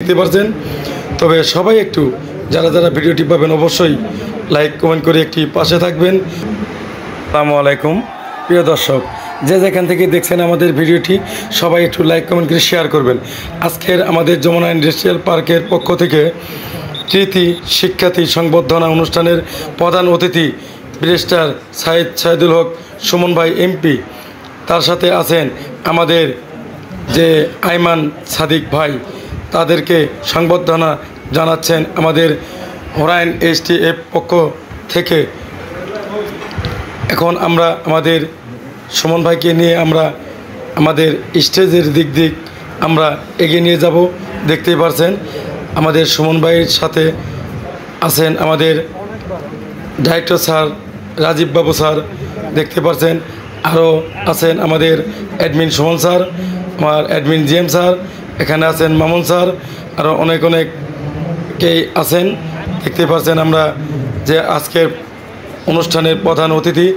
দেখতে পাচ্ছেন। তবে সবাই একটু যারা যারা ভিডিওটি পাবেন অবশ্যই লাইক কমেন্ট করে একটি পাশে থাকবেন। আসসালামু আলাইকুম প্রিয় দর্শক, যে যেখান থেকে দেখছেন আমাদের ভিডিওটি সবাই একটু লাইক কমেন্ট করে শেয়ার করবেন। আজকের আমাদের যমুনা ইন্ডাস্ট্রিয়াল পার্কের পক্ষ থেকে কৃতি শিক্ষার্থী সংবর্ধনা অনুষ্ঠানের প্রধান অতিথি ব্যারিস্টার সাইদুল হক সুমন ভাই এমপি, তার সাথে আছেন আমাদের যে আইমান সাদিক ভাই, তাদেরকে সংবর্ধনা জানাচ্ছেন আমাদের হরাইন STF পক্ষ থেকে। এখন আমরা আমাদের সুমন ভাইকে নিয়ে আমরা আমাদের স্টেজের দিক আমরা এগিয়ে নিয়ে যাব। দেখতেই পারছেন আমাদের সুমন ভাইয়ের সাথে আছেন আমাদের ডাইরেক্টর স্যার রাজীব বাবু স্যার, দেখতে পাচ্ছেন আরও আছেন আমাদের অ্যাডমিন সুমন স্যার, আমার অ্যাডমিন GM স্যার, এখানে আছেন মামুন স্যার, আরও অনেকেই আছেন। দেখতে পাচ্ছেন আমরা যে আজকের অনুষ্ঠানের প্রধান অতিথি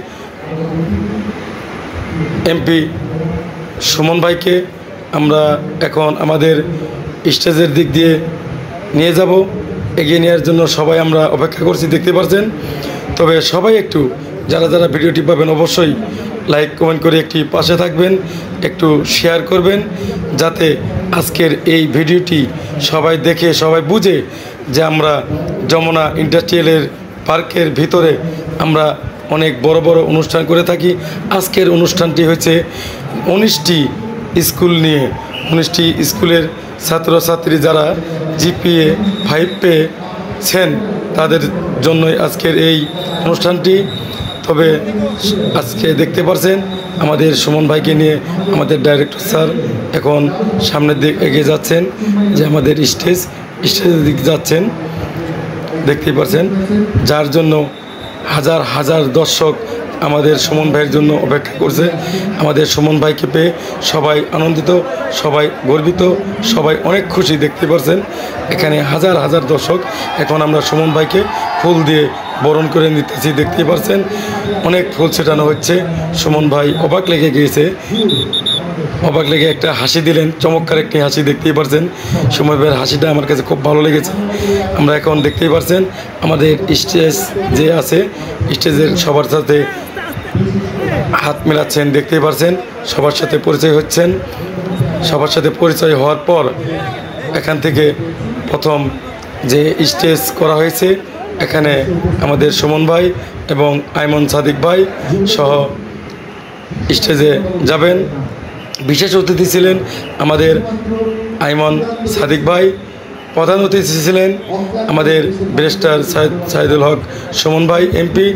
এমপি সুমন ভাইকে আমরা এখন আমাদের স্টেজের দিক দিয়ে নিয়ে যাব, এগিয়ে নেওয়ার জন্য সবাই আমরা অপেক্ষা করছি। দেখতে পাচ্ছেন। তবে সবাই একটু যারা যারা ভিডিওটি পাবেন অবশ্যই লাইক কমেন্ট করে একটি পাশে থাকবেন, একটু শেয়ার করবেন, যাতে আজকের এই ভিডিওটি সবাই দেখে সবাই বুঝে যে আমরা যমুনা ইন্ডাস্ট্রিয়ালের পার্কের ভিতরে আমরা অনেক বড় বড় অনুষ্ঠান করে থাকি। আজকের অনুষ্ঠানটি হচ্ছে 19টি স্কুল নিয়ে, 19টি স্কুলের ছাত্রছাত্রী যারা GPA 5 পেয়েছেন তাদের জন্যই আজকের এই অনুষ্ঠানটি। তবে আজকে দেখতে পাচ্ছেন আমাদের সুমন ভাইকে নিয়ে আমাদের ডাইরেক্টর স্যার এখন সামনের দিকে এগিয়ে যাচ্ছেন, যে আমাদের স্টেজের দিকে যাচ্ছেন। দেখতেই পাচ্ছেন, যার জন্য হাজার হাজার দর্শক আমাদের সুমন ভাইয়ের জন্য অপেক্ষা করছে। আমাদের সুমন ভাইকে পেয়ে সবাই আনন্দিত, সবাই গর্বিত, সবাই অনেক খুশি। দেখতে পাচ্ছেন এখানে হাজার হাজার দর্শক। এখন আমরা সুমন ভাইকে ফুল দিয়ে বরণ করে নিতেছি। দেখতেই পাচ্ছেন অনেক ফুল ছেটানো হচ্ছে। সুমন ভাই অবাক লেগে গিয়েছে, অবাক লেগে একটা হাসি দিলেন, চমৎকার একটি হাসি। দেখতেই পাচ্ছেন সুমন ভাইয়ের হাসিটা আমার কাছে খুব ভালো লেগেছে। আমরা এখন দেখতেই পাচ্ছেন আমাদের স্টেজ যে আছে, স্টেজের সবার সাথে হাত মেলাচ্ছেন। দেখতেই পাচ্ছেন সবার সাথে পরিচয় হচ্ছেন। সবার সাথে পরিচয় হওয়ার পর এখান থেকে প্রথম যে স্টেজ করা হয়েছে, এখানে আমাদের সুমন ভাই এবং আইমান সাদিক ভাই সহ স্টেজে যাবেন। বিশেষ অতিথি ছিলেন আমাদের আইমান সাদিক ভাই, প্রধান অতিথি ছিলেন আমাদের ব্যারিস্টার সাইদুল হক সুমন ভাই এমপি।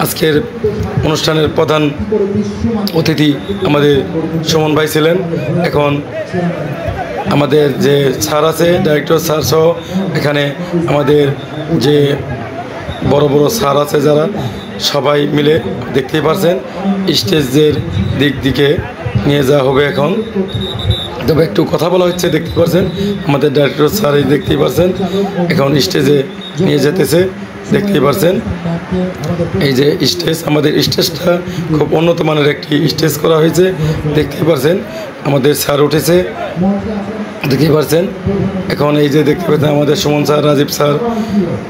আজকের অনুষ্ঠানের প্রধান অতিথি আমাদের সুমন ভাই ছিলেন। এখন আমাদের যে স্যার আছে, ডাইরেক্টর স্যার সহ এখানে আমাদের যে বড় বড় স্যার আছে যারা, সবাই মিলে দেখতেই পাচ্ছেন স্টেজের দিকে নিয়ে যাওয়া হবে এখন। তবে একটু কথা বলা হচ্ছে, দেখতে পাচ্ছেন আমাদের ডাইরেক্টর স্যার দেখতেই পাচ্ছেন এখন স্টেজে নিয়ে যেতেছে। দেখতেই পাচ্ছেন এই যে স্টেজ, আমাদের স্টেজটা খুব উন্নত মানের একটি স্টেজ করা হয়েছে। দেখতেই পাচ্ছেন আমাদের স্যার উঠেছে, দেখতেই পাচ্ছেন। এখন এই যে দেখতে পাচ্ছেন আমাদের সুমন স্যার, রাজীব স্যার,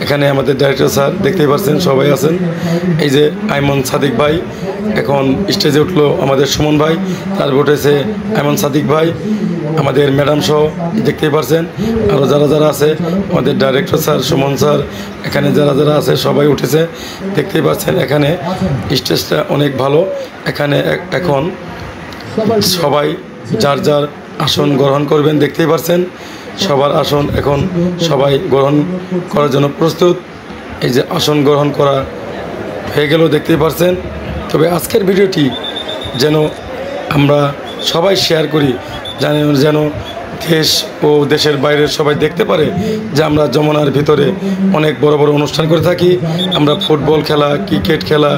এখানে আমাদের ডাইরেক্টর স্যার, দেখতেই পাচ্ছেন সবাই আছেন। এই যে আইমান সাদিক ভাই এখন স্টেজে উঠলো, আমাদের সুমন ভাই, তারপর উঠেছে আইমান সাদিক ভাই, আমাদের ম্যাডাম সহ দেখতেই পাচ্ছেন। আরও যারা যারা আছে আমাদের ডাইরেক্টর স্যার, সুমন স্যার, এখানে যারা যারা আছে সবাই উঠেছে। দেখতেই পাচ্ছেন এখানে স্টেজটা অনেক ভালো। এখানে এখন সবাই যার যার আসন গ্রহণ করবেন। দেখতেই পাচ্ছেন সবার আসন এখন সবাই গ্রহণ করার জন্য প্রস্তুত। এই যে আসন গ্রহণ করা হয়ে গেল, দেখতেই পাচ্ছেন। তবে আজকের ভিডিওটি যেন আমরা সবাই শেয়ার করি, যেন দেশ ও দেশের বাইরের সবাই দেখতে পারে যে আমরা যমুনার ভিতরে অনেক বড় বড় অনুষ্ঠান করে থাকি। আমরা ফুটবল খেলা, ক্রিকেট খেলা,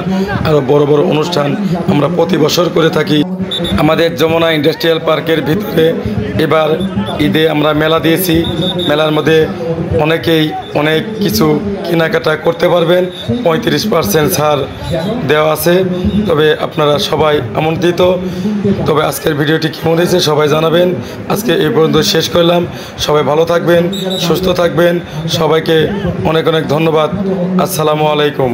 আরও বড় বড় অনুষ্ঠান আমরা প্রতি বছর করে থাকি। আমাদের যমুনা ইন্ডাস্ট্রিয়াল পার্কের ভিতরে এবার ঈদে আমরা মেলা দিয়েছি। মেলার মধ্যে অনেকেই অনেক কিছু কেনাকাটা করতে পারবেন, 35% ছাড় দেওয়া আছে। তবে আপনারা সবাই আমন্ত্রিত। তবে আজকের ভিডিওটি কেমন হয়েছে সবাই জানাবেন। আজকে এই পর্যন্ত শেষ করলাম। সবাই ভালো থাকবেন, সুস্থ থাকবেন। সবাইকে অনেক অনেক ধন্যবাদ। আসসালামু আলাইকুম।